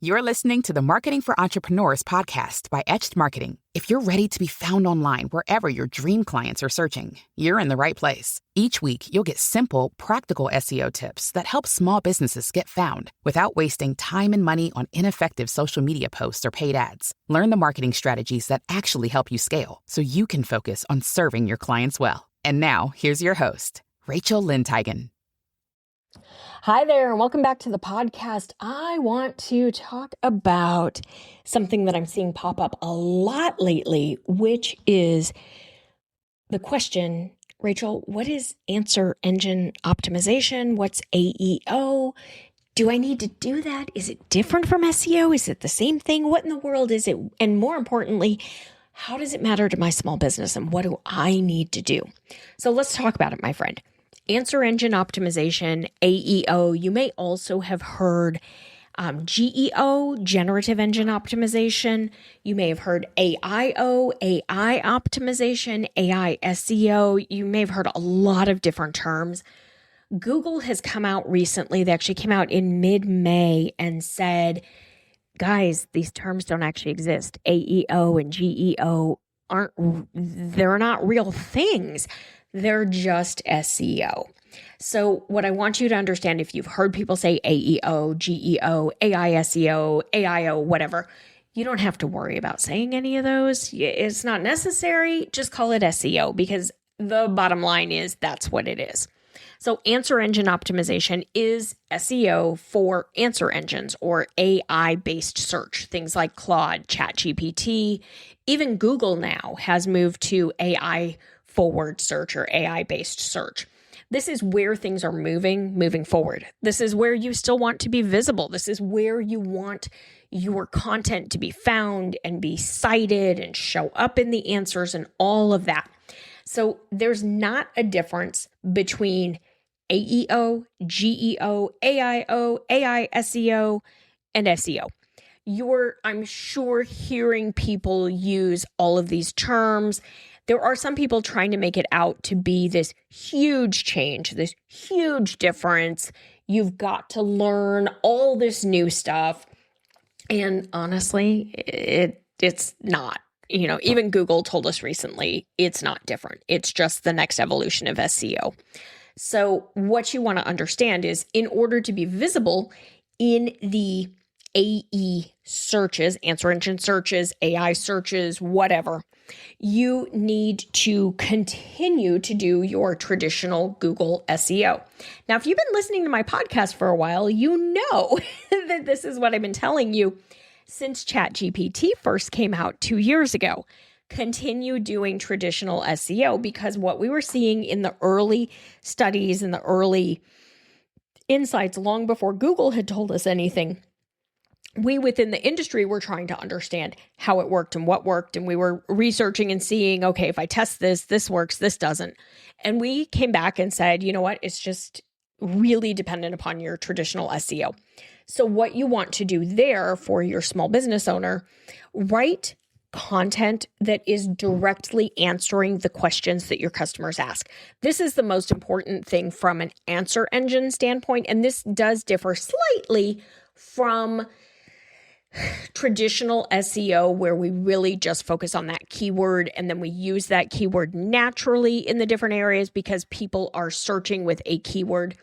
You're listening to the Marketing for Entrepreneurs podcast by Etched Marketing. If you're ready to be found online wherever your dream clients are searching, you're in the right place. Each week, you'll get simple, practical SEO tips that help small businesses get found without wasting time and money on ineffective social media posts or paid ads. Learn the marketing strategies that actually help you scale so you can focus on serving your clients well. And now, here's your host, Rachel Lindteigen. Hi there, and welcome back to the podcast. I want to talk about something that I'm seeing pop up a lot lately, which is the question, Rachel, what is answer engine optimization? What's AEO? Do I need to do that? Is it different from SEO? Is it the same thing? What in the world is it? And more importantly, how does it matter to my small business, and what do I need to do? So let's talk about it, my friend. Answer engine optimization, AEO. You may also have heard GEO, generative engine optimization. You may have heard AIO, AI optimization, AI SEO. You may have heard a lot of different terms. Google has come out recently. They actually came out in mid-May and said, guys, these terms don't actually exist. AEO and GEO they're not real things. They're just SEO. So what I want you to understand, if you've heard people say AEO, GEO, AI SEO, AIO, whatever, you don't have to worry about saying any of those. It's not necessary. Just call it SEO, because the bottom line is that's what it is. So answer engine optimization is SEO for answer engines or AI-based search, things like Claude, ChatGPT. Even Google now has moved to AI forward search or AI-based search. This is where things are moving forward. This is where you still want to be visible. This is where you want your content to be found and be cited and show up in the answers and all of that. So there's not a difference between AEO, GEO, AIO, AI SEO, and SEO. You're, I'm sure, hearing people use all of these terms. There are some people trying to make it out to be this huge change, this huge difference. You've got to learn all this new stuff. And honestly, it's not. You know, even Google told us recently, it's not different. It's just the next evolution of SEO. So what you want to understand is, in order to be visible in the AE searches, answer engine searches, AI searches, whatever, you need to continue to do your traditional Google SEO. Now, if you've been listening to my podcast for a while, you know that this is what I've been telling you since ChatGPT first came out 2 years ago. Continue doing traditional SEO, because what we were seeing in the early studies and the early insights, long before Google had told us anything, we within the industry were trying to understand how it worked and what worked. And we were researching and seeing, okay, if I test this works, this doesn't. And we came back and said, you know what? It's just really dependent upon your traditional SEO. So what you want to do there for your small business owner, write content that is directly answering the questions that your customers ask. This is the most important thing from an answer engine standpoint. And this does differ slightly from traditional SEO, where we really just focus on that keyword and then we use that keyword naturally in the different areas because people are searching with a keyword.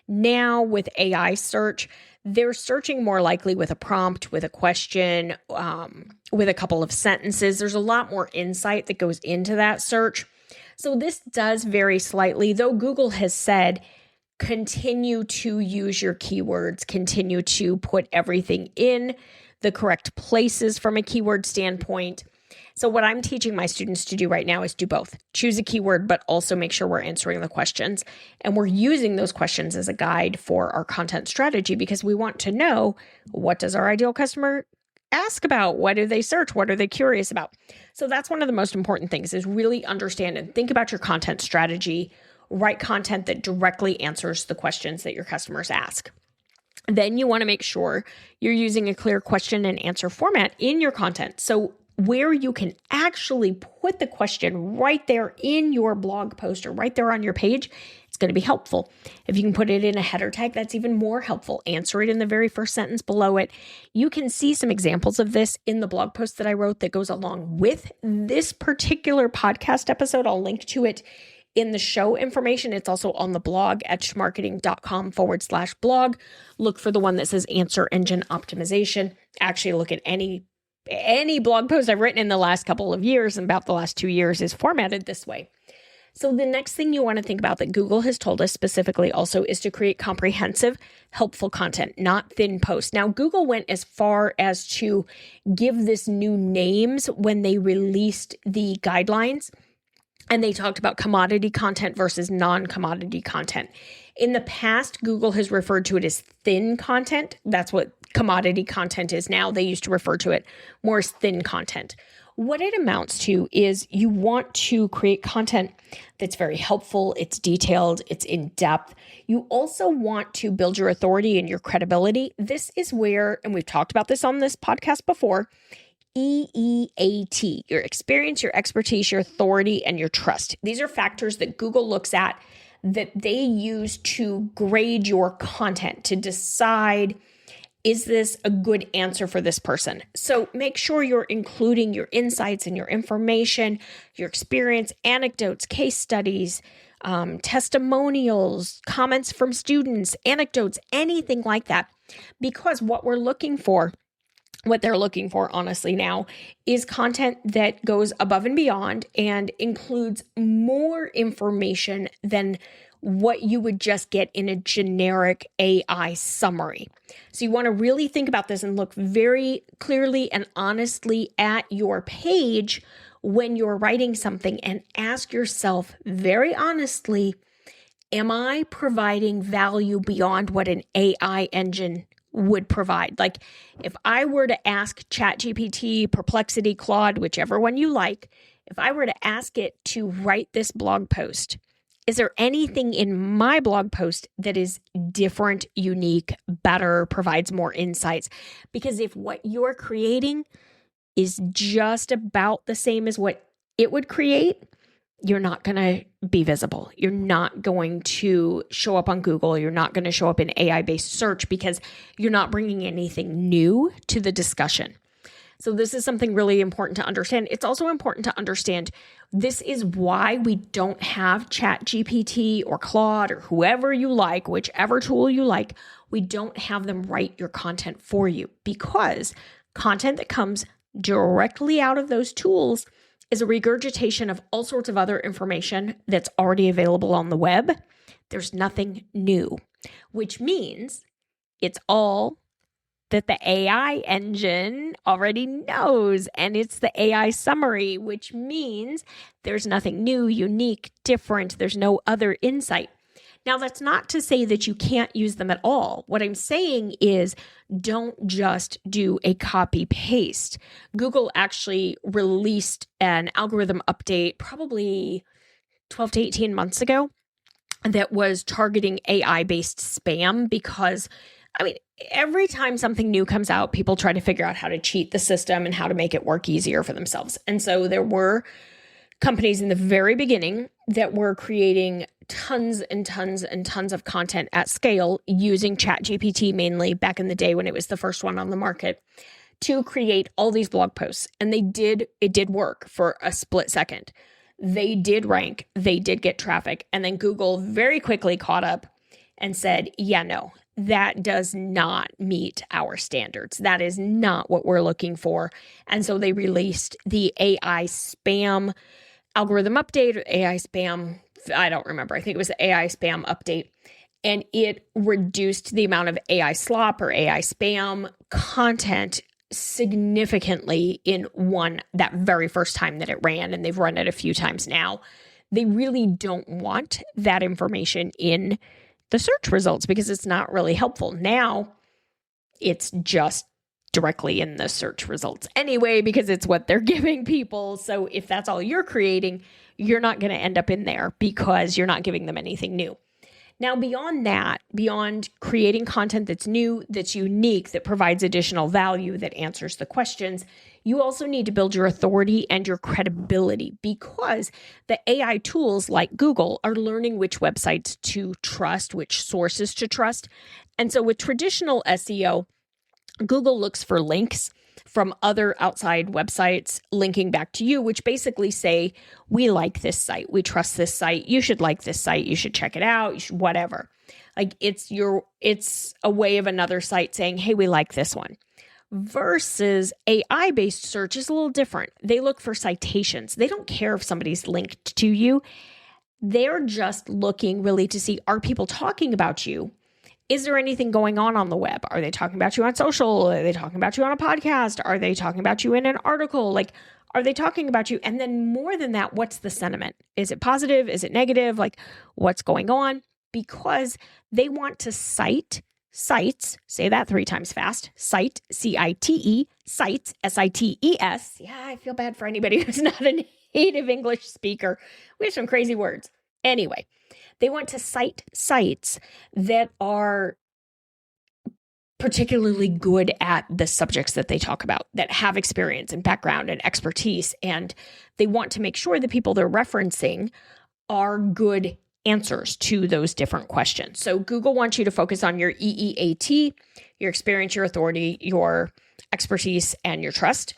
Now with AI search, they're searching more likely with a prompt, with a question, with a couple of sentences. There's a lot more insight that goes into that search. So this does vary slightly, though Google has said, continue to use your keywords, continue to put everything in the correct places from a keyword standpoint. So what I'm teaching my students to do right now is do both. Choose a keyword, but also make sure we're answering the questions. And we're using those questions as a guide for our content strategy, because we want to know, what does our ideal customer ask about? What do they search? What are they curious about? So that's one of the most important things, is really understand and think about your content strategy. Write content that directly answers the questions that your customers ask. Then you want to make sure you're using a clear question and answer format in your content. So where you can actually put the question right there in your blog post or right there on your page, it's going to be helpful. If you can put it in a header tag, that's even more helpful. Answer it in the very first sentence below it. You can see some examples of this in the blog post that I wrote that goes along with this particular podcast episode. I'll link to it in the show information. It's also on the blog at etchedmarketing.com/blog. Look for the one that says answer engine optimization. Actually, look at any blog post I've written in the last couple of years, and about the last 2 years is formatted this way. So the next thing you want to think about that Google has told us specifically also is to create comprehensive, helpful content, not thin posts. Now, Google went as far as to give this new names when they released the guidelines, and they talked about commodity content versus non-commodity content. In the past, Google has referred to it as thin content. That's what commodity content is now. They used to refer to it more as thin content. What it amounts to is you want to create content that's very helpful, it's detailed, it's in-depth. You also want to build your authority and your credibility. This is where, and we've talked about this on this podcast before, EEAT, your experience, your expertise, your authority, and your trust. These are factors that Google looks at that they use to grade your content, to decide, is this a good answer for this person? So make sure you're including your insights and your information, your experience, anecdotes, case studies, testimonials, comments from students, anecdotes, anything like that. Because what they're looking for, honestly, now is content that goes above and beyond and includes more information than what you would just get in a generic AI summary. So you want to really think about this and look very clearly and honestly at your page when you're writing something and ask yourself very honestly, am I providing value beyond what an AI engine would provide? Like if I were to ask ChatGPT, Perplexity, Claude, whichever one you like, if I were to ask it to write this blog post, is there anything in my blog post that is different, unique, better, provides more insights? Because if what you're creating is just about the same as what it would create, you're not going to be visible. You're not going to show up on Google. You're not going to show up in AI-based search because you're not bringing anything new to the discussion. So this is something really important to understand. It's also important to understand this is why we don't have ChatGPT or Claude or whoever you like, whichever tool you like, we don't have them write your content for you, because content that comes directly out of those tools is a regurgitation of all sorts of other information that's already available on the web. There's nothing new, which means it's all that the AI engine already knows, and it's the AI summary, which means there's nothing new, unique, different. There's no other insight. Now, that's not to say that you can't use them at all. What I'm saying is don't just do a copy paste. Google actually released an algorithm update probably 12 to 18 months ago that was targeting AI-based spam because, every time something new comes out, people try to figure out how to cheat the system and how to make it work easier for themselves. And so there were companies in the very beginning that were creating tons and tons and tons of content at scale using ChatGPT mainly back in the day when it was the first one on the market to create all these blog posts. And it did work for a split second. They did rank, they did get traffic. And then Google very quickly caught up and said, yeah, no, that does not meet our standards. That is not what we're looking for. And so they released the AI spam algorithm update, or AI spam, I don't remember. I think it was the AI spam update. And it reduced the amount of AI slop or AI spam content significantly in that very first time that it ran. And they've run it a few times now. They really don't want that information in the search results because it's not really helpful. Now it's just directly in the search results anyway, because it's what they're giving people. So if that's all you're creating, you're not going to end up in there because you're not giving them anything new. Now, beyond that, beyond creating content that's new, that's unique, that provides additional value, that answers the questions, you also need to build your authority and your credibility, because the AI tools like Google are learning which websites to trust, which sources to trust. And so with traditional SEO, Google looks for links from other outside websites linking back to you, which basically say, we like this site, we trust this site, you should like this site, you should check it out, you should whatever. Like it's a way of another site saying, hey, we like this one. Versus AI-based search is a little different. They look for citations. They don't care if somebody's linked to you. They're just looking really to see, are people talking about you? Is there anything going on the web? Are they talking about you on social? Are they talking about you on a podcast? Are they talking about you in an article? Like, are they talking about you? And then more than that, what's the sentiment? Is it positive? Is it negative? Like, what's going on? Because they want to cite sites, say that 3 times fast, cite, C-I-T-E, sites, S-I-T-E-S. Yeah, I feel bad for anybody who's not a native English speaker. We have some crazy words. Anyway, they want to cite sites that are particularly good at the subjects that they talk about, that have experience and background and expertise. And they want to make sure the people they're referencing are good answers to those different questions. So Google wants you to focus on your EEAT, your experience, your authority, your expertise, and your trust.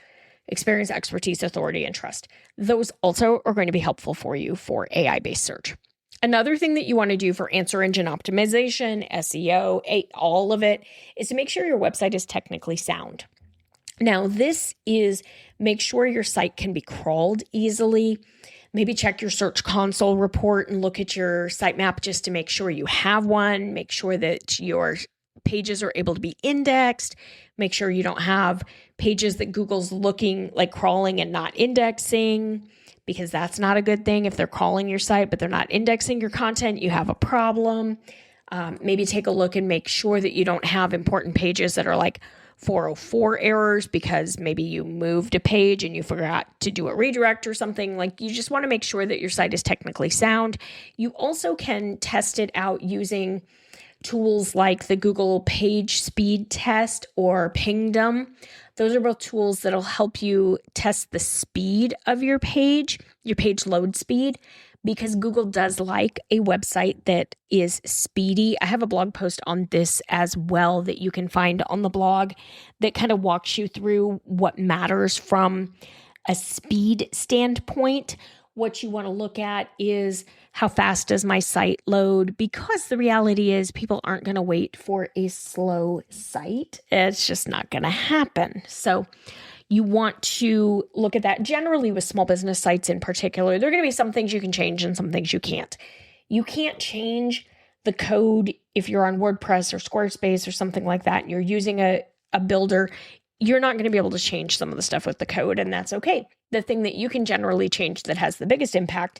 Experience, expertise, authority, and trust. Those also are going to be helpful for you for AI-based search. Another thing that you want to do for answer engine optimization, SEO, all of it, is to make sure your website is technically sound. Now, this is make sure your site can be crawled easily. Maybe check your Search Console report and look at your sitemap just to make sure you have one. Make sure that your pages are able to be indexed. Make sure you don't have pages that Google's looking like crawling and not indexing, because that's not a good thing. If they're crawling your site, but they're not indexing your content, you have a problem. Maybe take a look and make sure that you don't have important pages that are like 404 errors because maybe you moved a page and you forgot to do a redirect or something. Like, you just want to make sure that your site is technically sound. You also can test it out using tools like the Google Page Speed Test or Pingdom. Those are both tools that'll help you test the speed of your page load speed, because Google does like a website that is speedy. I have a blog post on this as well that you can find on the blog that kind of walks you through what matters from a speed standpoint. What you want to look at is, how fast does my site load? Because the reality is people aren't going to wait for a slow site. It's just not going to happen. So you want to look at that. Generally with small business sites in particular, there are going to be some things you can change and some things you can't. You can't change the code if you're on WordPress or Squarespace or something like that and you're using a builder. You're not going to be able to change some of the stuff with the code, and that's okay. The thing that you can generally change that has the biggest impact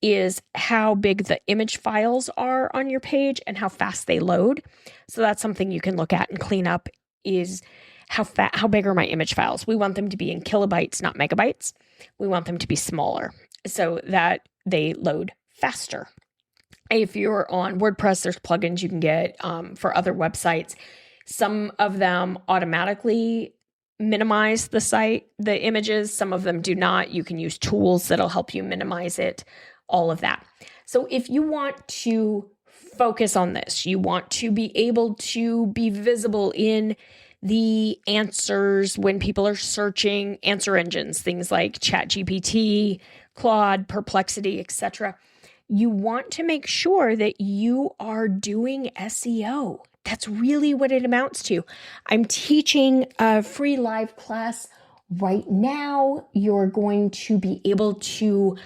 is how big the image files are on your page and how fast they load. So that's something you can look at and clean up, is how big are my image files? We want them to be in kilobytes, not megabytes. We want them to be smaller so that they load faster. If you're on WordPress, there's plugins you can get for other websites. Some of them automatically minimize the images. Some of them do not. You can use tools that'll help you minimize it, all of that. So if you want to focus on this, you want to be able to be visible in the answers when people are searching answer engines, things like ChatGPT, Claude, Perplexity, etc. You want to make sure that you are doing SEO. That's really what it amounts to. I'm teaching a free live class right now. You're going to be able to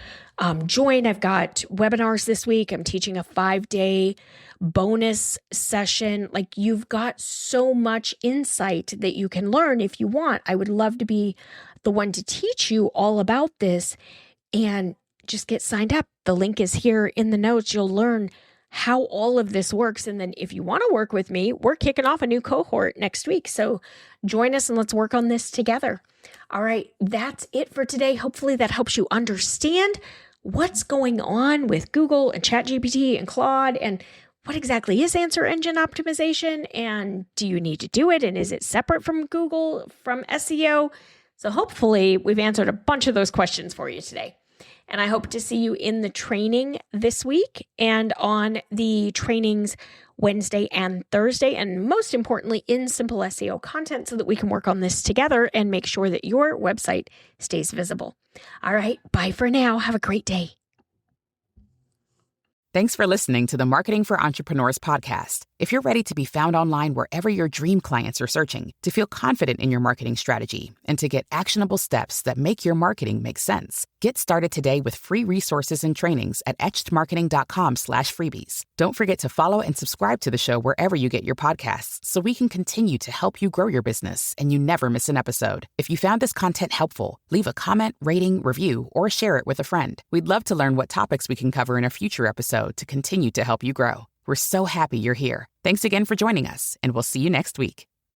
join. I've got webinars this week. I'm teaching a 5-day bonus session. Like, you've got so much insight that you can learn if you want. I would love to be the one to teach you all about this, and just get signed up. The link is here in the notes. You'll learn how all of this works. And then if you want to work with me, we're kicking off a new cohort next week. So join us and let's work on this together. All right, that's it for today. Hopefully that helps you understand what's going on with Google and ChatGPT and Claude and what exactly is answer engine optimization, and do you need to do it, and is it separate from Google, from SEO? So hopefully we've answered a bunch of those questions for you today. And I hope to see you in the training this week and on the trainings Wednesday and Thursday, and most importantly, in Simple SEO content so that we can work on this together and make sure that your website stays visible. All right, bye for now. Have a great day. Thanks for listening to the Marketing for Entrepreneurs podcast. If you're ready to be found online wherever your dream clients are searching, to feel confident in your marketing strategy, and to get actionable steps that make your marketing make sense, get started today with free resources and trainings at etchedmarketing.com/freebies. Don't forget to follow and subscribe to the show wherever you get your podcasts so we can continue to help you grow your business and you never miss an episode. If you found this content helpful, leave a comment, rating, review, or share it with a friend. We'd love to learn what topics we can cover in a future episode to continue to help you grow. We're so happy you're here. Thanks again for joining us, and we'll see you next week.